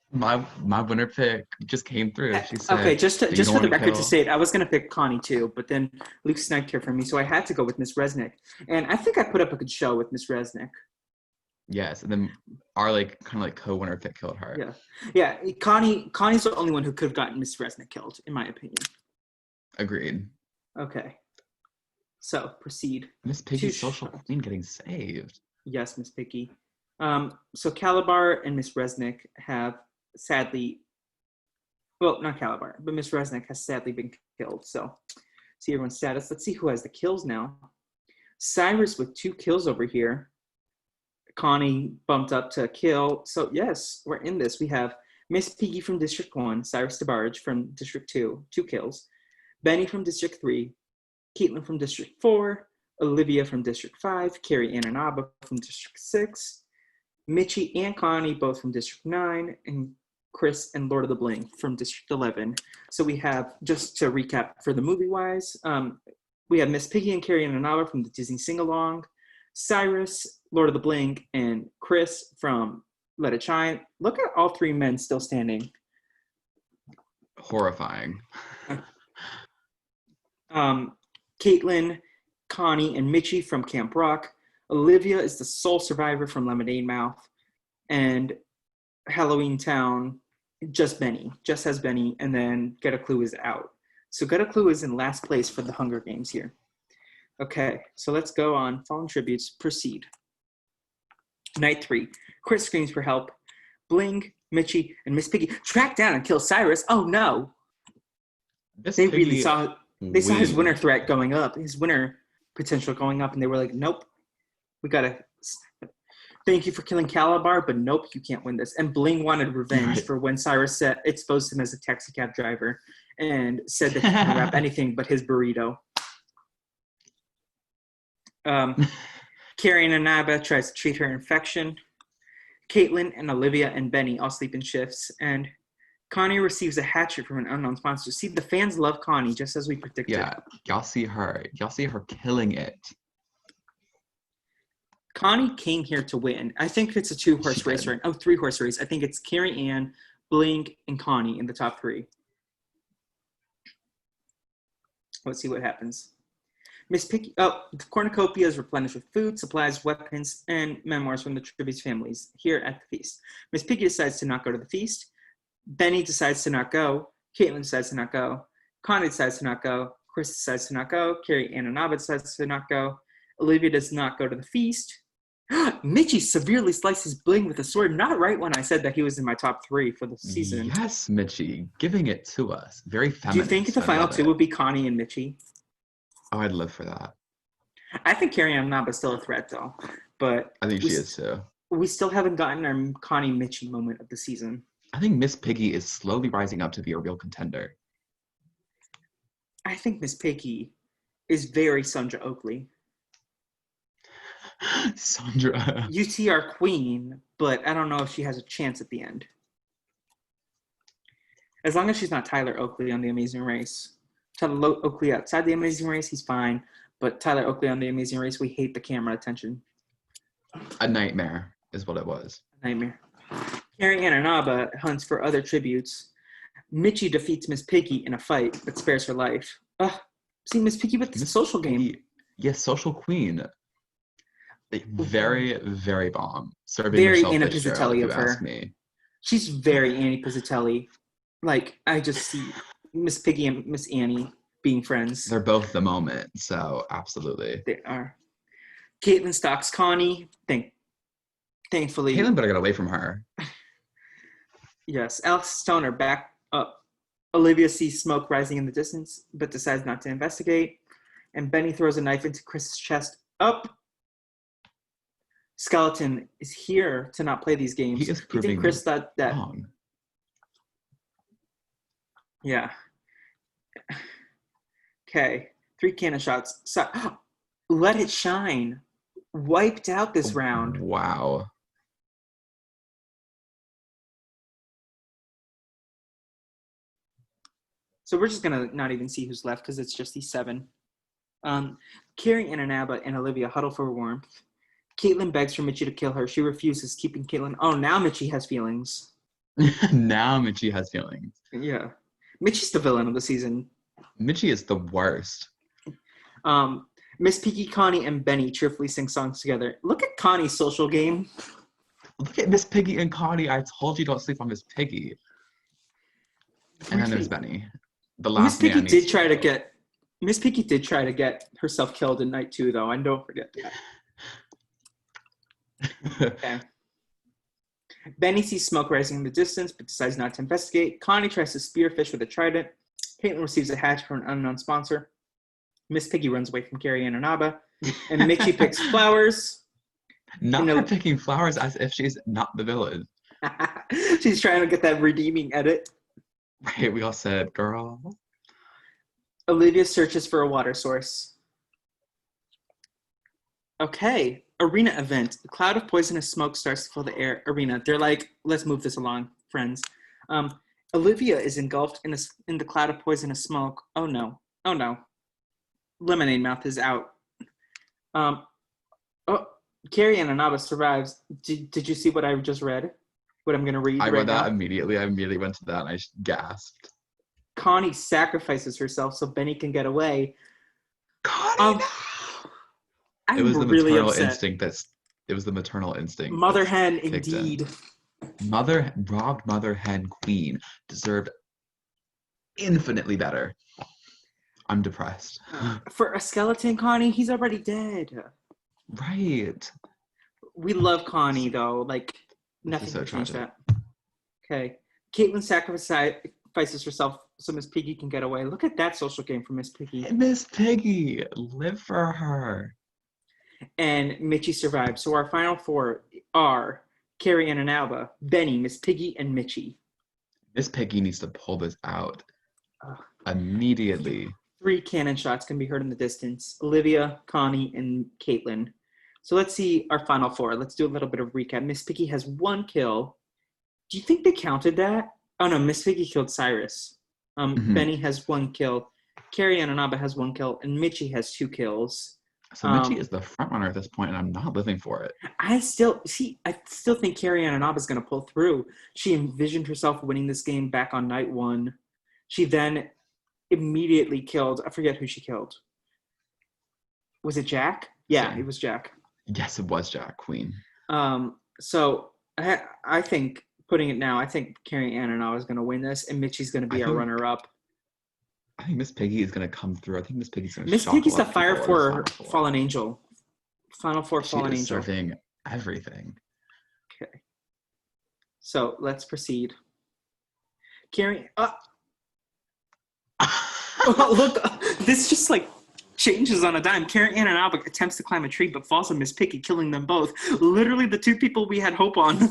My winner pick just came through. She said, okay, just for the record to say it, I was going to pick Connie too, but then Luke sniped her from me, so I had to go with Miss Resnick. And I think I put up a good show with Miss Resnick. Yes, and then our kind of co-winner pick killed her. Yeah. Connie's the only one who could have gotten Miss Resnick killed, in my opinion. Agreed. Okay. So proceed. Miss Piggy's social queen getting saved. Yes, Miss Piggy. So Calabar and Miss Resnick have sadly, well, not Calabar, but Miss Resnick has sadly been killed. So see everyone's status. Let's see who has the kills now. Cyrus with 2 kills over here. Connie bumped up to kill. So yes, we're in this. We have Miss Piggy from District 1, Cyrus DeBarge from District 2, 2 kills. Benny from District 3, Caitlin from District 4, Olivia from District 5, Carrie Ananaba from District 6, Mitchie and Connie both from District 9, and Chris and Lord of the Bling from District 11. So we have, just to recap for the movie-wise, we have Miss Piggy and Carrie Ananaba from the Disney Sing-Along, Cyrus, Lord of the Bling, and Chris from Let It Shine. Look at all 3 men still standing. Horrifying. Caitlin, Connie, and Mitchie from Camp Rock. Olivia is the sole survivor from Lemonade Mouth. And Halloween Town, just Benny. Just has Benny, and then Get a Clue is out. So Get a Clue is in last place for the Hunger Games here. Okay, so let's go on. Fallen tributes, proceed. Night 3. Chris screams for help. Bling, Mitchie, and Miss Piggy track down and kill Cyrus. Oh no! Miss They really Piggy saw his winner Queen. threat going up, his winner potential going up, and they were like, nope, we gotta. Thank you for killing Calabar, but nope, you can't win this. And Bling wanted revenge Right. for when Cyrus exposed him as a taxi cab driver and said that he can rap anything but his burrito. Carrie and Anaba tries to treat her infection. Caitlin and Olivia and Benny all sleep in shifts, and Connie receives a hatchet from an unknown sponsor. See, the fans love Connie, just as we predicted. Yeah, y'all see her killing it. Connie came here to win. I think it's a 2-horse race, right? Oh, 3-horse race. I think it's Carrie Ann, Blink, and Connie in the top 3. Let's see what happens. Miss Piggy. Oh, the cornucopia is replenished with food, supplies, weapons, and memoirs from the tributes' families here at the feast. Miss Piggy decides to not go to the feast. Benny decides to not go. Caitlin decides to not go. Connie decides to not go. Chris decides to not go. Carrie Ann and Abba decides to not go. Olivia does not go to the feast. Mitchie severely slices Bling with a sword. Not right when I said that he was in my top 3 for the season. Yes, Mitchie, giving it to us. Very feminist. Do you think the final 2 would be Connie and Mitchie? Oh, I'd live for that. I think Carrie Ann Naba is still a threat, though. But I think she is, too. We still haven't gotten our Connie Mitchie moment of the season. I think Miss Piggy is slowly rising up to be a real contender. I think Miss Piggy is very Sandra Oakley. Sandra. UTR queen, but I don't know if she has a chance at the end. As long as she's not Tyler Oakley on The Amazing Race. Tyler Oakley outside The Amazing Race, he's fine. But Tyler Oakley on The Amazing Race, we hate the camera attention. A nightmare is what it was. A nightmare. Carrie Ann Anaba hunts for other tributes. Mitchie defeats Miss Piggy in a fight, but spares her life. See, Miss Piggy with the social game. Yes, social queen. Very, very bomb. Serving very Michelle Anna Fitzgerald, Pizzatelli if of you her. ask me. She's very Annie Pizzatelli. Like, I just see Miss Piggy and Miss Annie being friends. They're both the moment, so absolutely. They are. Caitlin stalks Connie. Thankfully. Caitlin better get away from her. Yes. Alex Stoner back up. Olivia sees smoke rising in the distance, but decides not to investigate. And Benny throws a knife into Chris's chest. Up. Skeleton is here to not play these games. He is proving you think Chris thought that wrong. Yeah. Okay. 3 cannon shots. Let it shine. Wiped out this round. Wow. So we're just going to not even see who's left because it's just these 7. Carrie and Anaba and Olivia huddle for warmth. Caitlin begs for Mitchie to kill her. She refuses, keeping Caitlin. Oh, now Mitchie has feelings. Now Mitchie has feelings. Yeah. Mitchie's the villain of the season. Mitchie is the worst. Miss Piggy, Connie, and Benny cheerfully sing songs together. Look at Connie's social game. Look at Miss Piggy and Connie. I told you don't sleep on Miss Piggy. And then there's Benny. The last Miss Piggy did try to get herself killed in night 2, though, and don't forget that. Okay. Benny sees smoke rising in the distance, but decides not to investigate. Connie tries to spearfish with a trident. Caitlin receives a hatch from an unknown sponsor. Miss Piggy runs away from Carrie and Anaba. And Mitchie picks flowers. Not her picking flowers as if she's not the villain. She's trying to get that redeeming edit. Right, we all said, girl. Olivia searches for a water source. Okay, arena event. A cloud of poisonous smoke starts to fill the arena. They're like, let's move this along, friends. Olivia is engulfed in the cloud of poisonous smoke. Oh no. Lemonade Mouth is out. Carrie and Anaba survives. Did you see what I just read? What I'm going to read I right read that now? immediately. I immediately went to that and I gasped. Connie sacrifices herself so Benny can get away. Connie, I'm it was the really maternal upset. instinct it was the maternal instinct. Mother hen, indeed. Robbed mother hen queen deserved infinitely better. I'm depressed. For a skeleton, Connie, he's already dead. Right. We love Connie, though. Like, nothing so can change tragic. that. Okay. Caitlin sacrifices herself so Miss Piggy can get away. Look at that social game for Miss Piggy. Hey, Miss Piggy, live for her. And Mitchie survived. So our final four are Carrie Ann and Alba, Benny, Miss Piggy, and Mitchie. Miss Piggy needs to pull this out immediately. 3 cannon shots can be heard in the distance. Olivia, Connie, and Caitlin. So let's see our final four. Let's do a little bit of recap. Miss Piggy has 1 kill. Do you think they counted that? Oh no, Miss Piggy killed Cyrus. Benny has 1 kill. Carrie Ann and Alba has 1 kill, and Mitchie has 2 kills. So Mitchie is the front runner at this point, and I'm not living for it. I still think Carrie Ann Inaba is going to pull through. She envisioned herself winning this game back on night 1. She then immediately killed. I forget who she killed. Was it Jack? Yeah, it was Jack. Yes, it was Jack, Queen. So I think, putting it now, I think Carrie Ann Inaba is going to win this, and Mitchie's going to be our runner-up. I think Miss Piggy is going to come through. I think Miss Piggy's going to Miss Piggy's the Fire for Fallen Angel. Final Four Fallen Angel. She is serving everything. Okay. So let's proceed. Carrie. Look, this just like changes on a dime. Carrie Ann and Alba attempts to climb a tree, but falls on Miss Piggy, killing them both. Literally the 2 people we had hope on.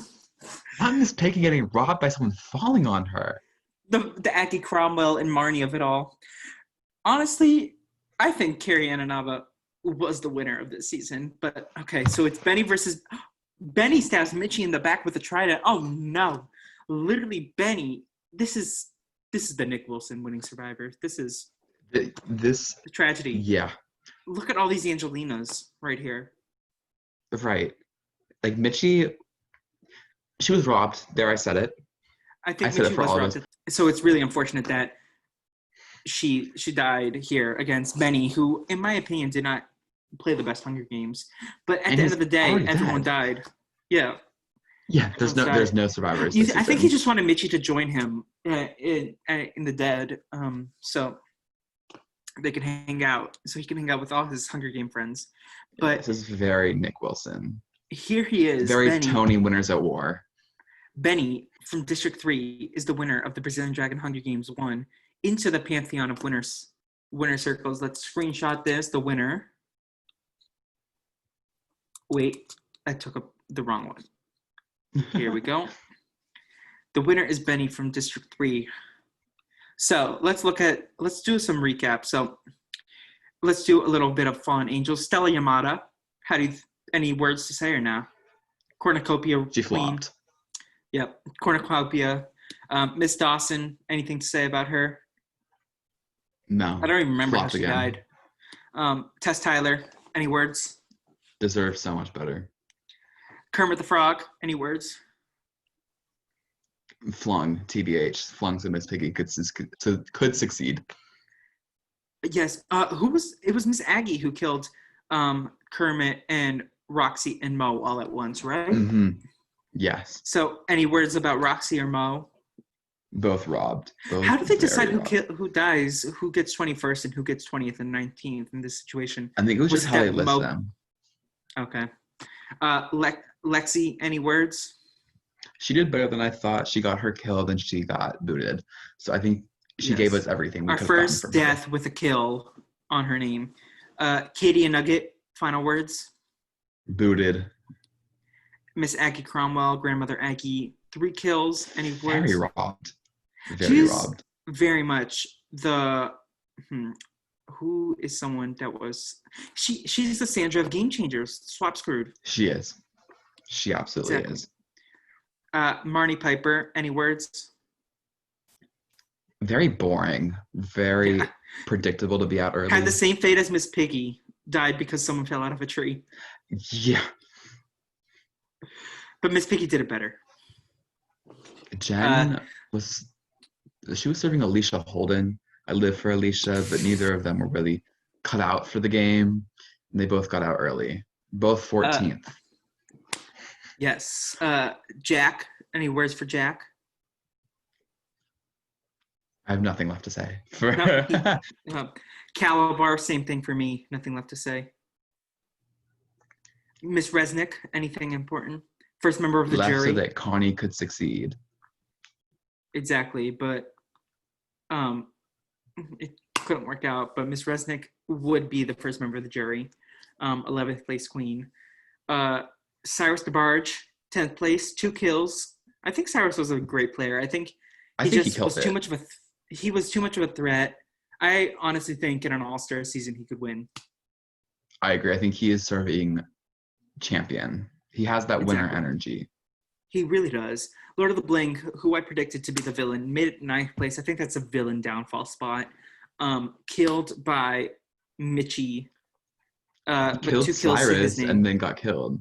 Not Miss Piggy getting robbed by someone falling on her. The Aggie Cromwell and Marnie of it all. Honestly, I think Carrie Ann Inaba was the winner of this season. But okay, so it's Benny versus Benny stabs Mitchie in the back with a trident. Oh no. Literally Benny. This is the Nick Wilson winning Survivor. This is this tragedy. Yeah. Look at all these Angelinas right here. Right. Like Mitchie, she was robbed. There, I said it. I think Mitchie was robbed. So it's really unfortunate that she died here against Benny, who, in my opinion, did not play the best Hunger Games. But at the end of the day, everyone died. Yeah. Yeah, there's no survivors. I think he just wanted Mitchie to join him in the dead, so they could hang out. So he can hang out with all his Hunger Game friends. But this is very Nick Wilson. Here he is. Very Benny. Tony Winners at War. Benny from District 3 is the winner of the Brazilian Dragon Hunger Games 1 into the pantheon of winner circles. Let's screenshot this. The winner. Wait, I took the wrong one. Here we go. The winner is Benny from District 3. So let's do some recap. So let's do a little bit of Fallen Angels. Stella Yamada. Any words to say or no? Cornucopia. She flopped. Yep. Cornucopia. Miss Dawson, anything to say about her? No. I don't even remember how she again. died. Tess Tyler, any words? Deserves so much better. Kermit the Frog, any words? Flung, TBH. Flung so Miss Piggy could succeed. Yes. It was Miss Aggie who killed Kermit and Roxy and Mo all at once, right? Mm-hmm. Yes. So any words about Roxy or Mo? Both robbed. How do they decide who dies, who gets 21st and who gets 20th and 19th in this situation? I think it was just how they list them. Okay. Lexi, any words? She did better than I thought. She got her killed and she got booted. So I think she gave us everything. Our first death with a kill on her name. Katie and Nugget, final words? Booted. Miss Aggie Cromwell, Grandmother Aggie, 3 kills. Any words? Very robbed. Very robbed. Very much the... who is someone that was... She's the Sandra of Game Changers. Swap Screwed. She is. She absolutely is. Marnie Piper, any words? Very boring. Very predictable to be out early. Had the same fate as Miss Piggy. Died because someone fell out of a tree. Yeah. But Miss Piggy did it better. Jen was serving Alicia Holden. I live for Alicia, but neither of them were really cut out for the game. And they both got out early. Both 14th. Yes. Jack, any words for Jack? I have nothing left to say. Calabar, same thing for me. Nothing left to say. Miss Resnick, anything important? First member of the jury. So that Connie could succeed. Exactly, but It couldn't work out, but Miss Resnick would be the first member of the jury. 11th place queen. Cyrus DeBarge, 10th place, 2 kills. I think Cyrus was a great player. I think I think he killed was too it. much of a he was too much of a threat. I honestly think in an All-Star season he could win. I agree. I think he is serving champion. He has that winner energy. He really does. Lord of the Bling, who I predicted to be the villain, made it 9th place. I think that's a villain downfall spot. Killed by Mitchie. He killed Cyrus and then got killed.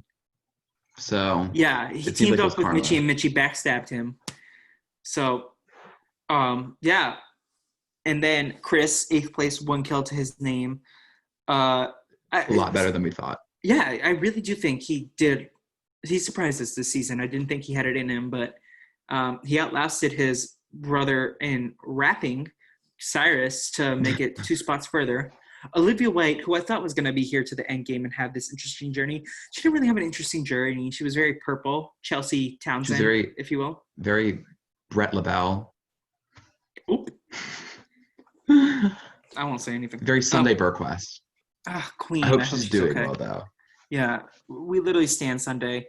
So yeah, he teamed up with Mitchie and Mitchie backstabbed him. So, yeah. And then Chris, 8th place, 1 kill to his name. A lot better than we thought. Yeah, I really do think he did. He surprised us this season. I didn't think he had it in him, but he outlasted his brother in rapping, Cyrus, to make it 2 spots further. Olivia White, who I thought was going to be here to the end game and have this interesting journey, she didn't really have an interesting journey. She was very purple, Chelsea Townsend, if you will. Very Brett LaBelle. Oop. I won't say anything. Very Sunday Burquest. Queen. I hope she's doing well, though. Yeah, we literally stand Sunday.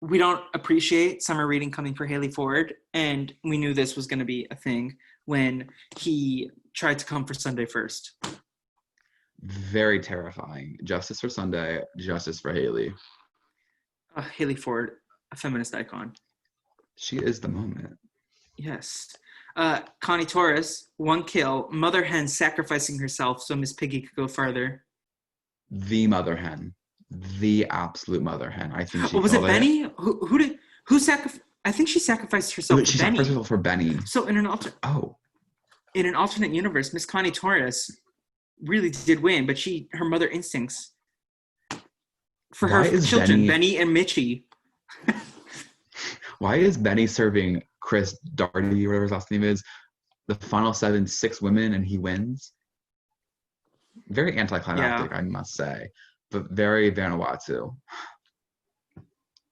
We don't appreciate summer reading coming for Haley Ford, and we knew this was going to be a thing when he tried to come for Sunday first. Very terrifying. Justice for Sunday, justice for Haley. Haley Ford, a feminist icon. She is the moment. Yes. Connie Torres, 1 kill. Mother hen sacrificing herself so Miss Piggy could go farther. The mother hen. The absolute mother hen. I think she was it Benny? Who sacrificed? I think she sacrificed herself for Benny. She sacrificed herself for Benny. So in an alternate universe, Miss Connie Torres really did win, but her mother instincts for her children, Benny and Mitchie. Why is Benny serving Chris Darty, whatever his last name is, the final 7, 6 women, and he wins? Very anticlimactic, I must say, but very Vanuatu.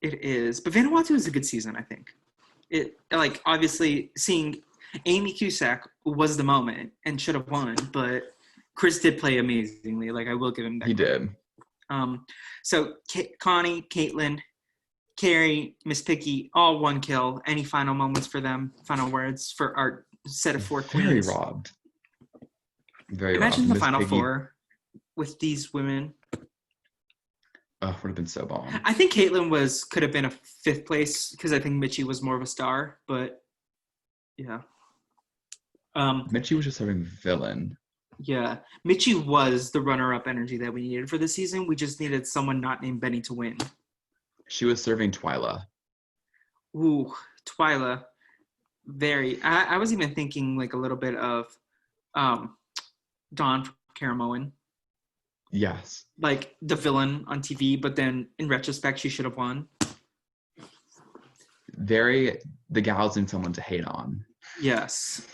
It is, but Vanuatu is a good season, I think. It obviously seeing Amy Cusack was the moment and should have won, but Chris did play amazingly. I will give him that. He did. So Connie, Caitlin, Carrie, Miss Piggy, all 1 kill. Any final moments for them? Final words for our set of 4 queens? Very robbed. Very Imagine robbed. the final Piggy. 4 with these women. Oh, would have been so bomb. I think Caitlin could have been a 5th place because I think Mitchie was more of a star, but yeah. Mitchie was just serving villain. Yeah. Mitchie was the runner-up energy that we needed for the season. We just needed someone not named Benny to win. She was serving Twyla. Ooh, Twyla. Very. I was even thinking a little bit of Dawn from Caramoan. Yes. The villain on TV, but then in retrospect, she should have won. The gal's in someone to hate on. Yes.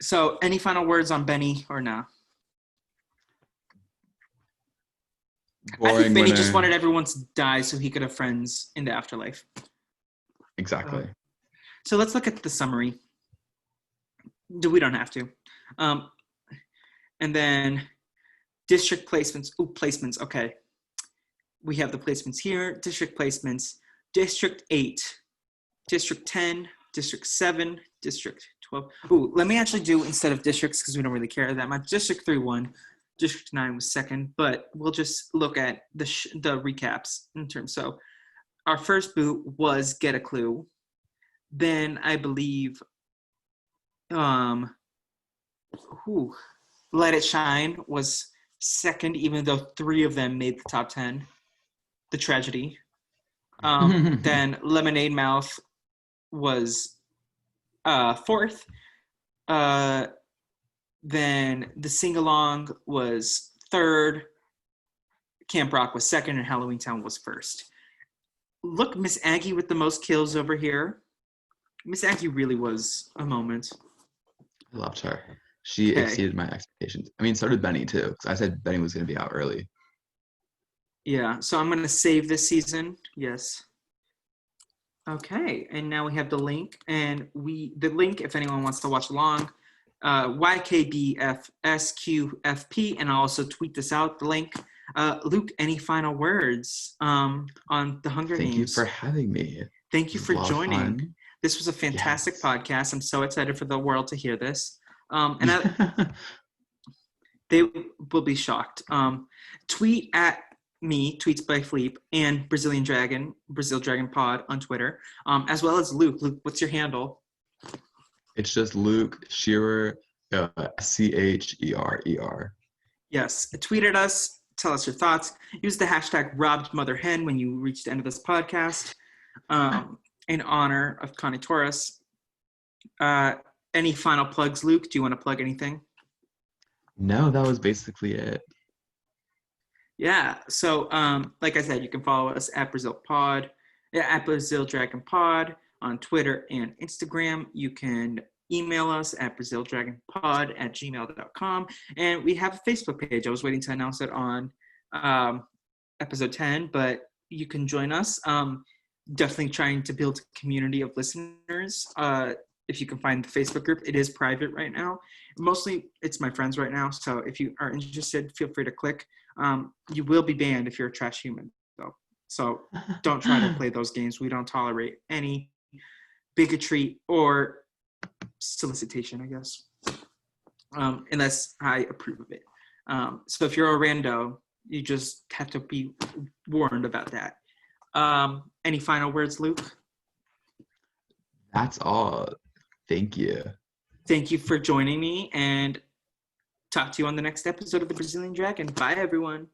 So any final words on Benny or no? I think Benny just wanted everyone to die so he could have friends in the afterlife. Exactly. So let's look at the summary. We don't have to. And then district placements. Placements. Okay. We have the placements here. District placements. District 8. District 10. District 7. District 12. Let me actually do instead of districts because we don't really care that much. District 3 won. District 9 was 2nd, but we'll just look at the recaps in terms. So our first boot was Get a Clue. Then I believe Let It Shine was 2nd, even though 3 of them made the top 10. The Tragedy. Then Lemonade Mouth was 4th. Then the sing-along was 3rd. Camp Rock was 2nd, and Halloween Town was 1st. Look, Miss Aggie with the most kills over here. Miss Aggie really was a moment. I loved her. She exceeded my expectations. I mean, so did Benny, too, because I said Benny was going to be out early. Yeah, so I'm going to save this season. Yes. Okay, and now we have the link, and the link, if anyone wants to watch along, YKBFSQFP, and I'll also tweet this out, the link. Luke, any final words on the Hunger Thank you Games? for having me. Thank you for joining. Fun. This was a fantastic Yes. podcast. I'm so excited for the world to hear this. They will be shocked. Tweet at me, Tweets by Fleep, and Brazil Dragon Pod on Twitter, as well as Luke. Luke, what's your handle? It's just Luke Scherer, Scherer. Yes, tweet at us. Tell us your thoughts. Use the hashtag RobbedMotherHen when you reach the end of this podcast. In honor of Connie Torres. Any final plugs, Luke? Do you want to plug anything? No, that was basically it. Yeah. So, like I said, you can follow us at Brazil Dragon Pod on Twitter and Instagram. You can email us at brazildragonpod@gmail.com. And we have a Facebook page. I was waiting to announce it on episode 10, but you can join us. Definitely trying to build a community of listeners. If you can find the Facebook group, it is private right now. Mostly it's my friends right now. So if you are interested, feel free to click. You will be banned if you're a trash human, though. So don't try to play those games. We don't tolerate any bigotry or solicitation, I guess, unless I approve of it. So if you're a rando, you just have to be warned about that. Any final words, Luke? That's all. Thank you. Thank you for joining me, and talk to you on the next episode of The Brazilian Dragon. Bye, everyone.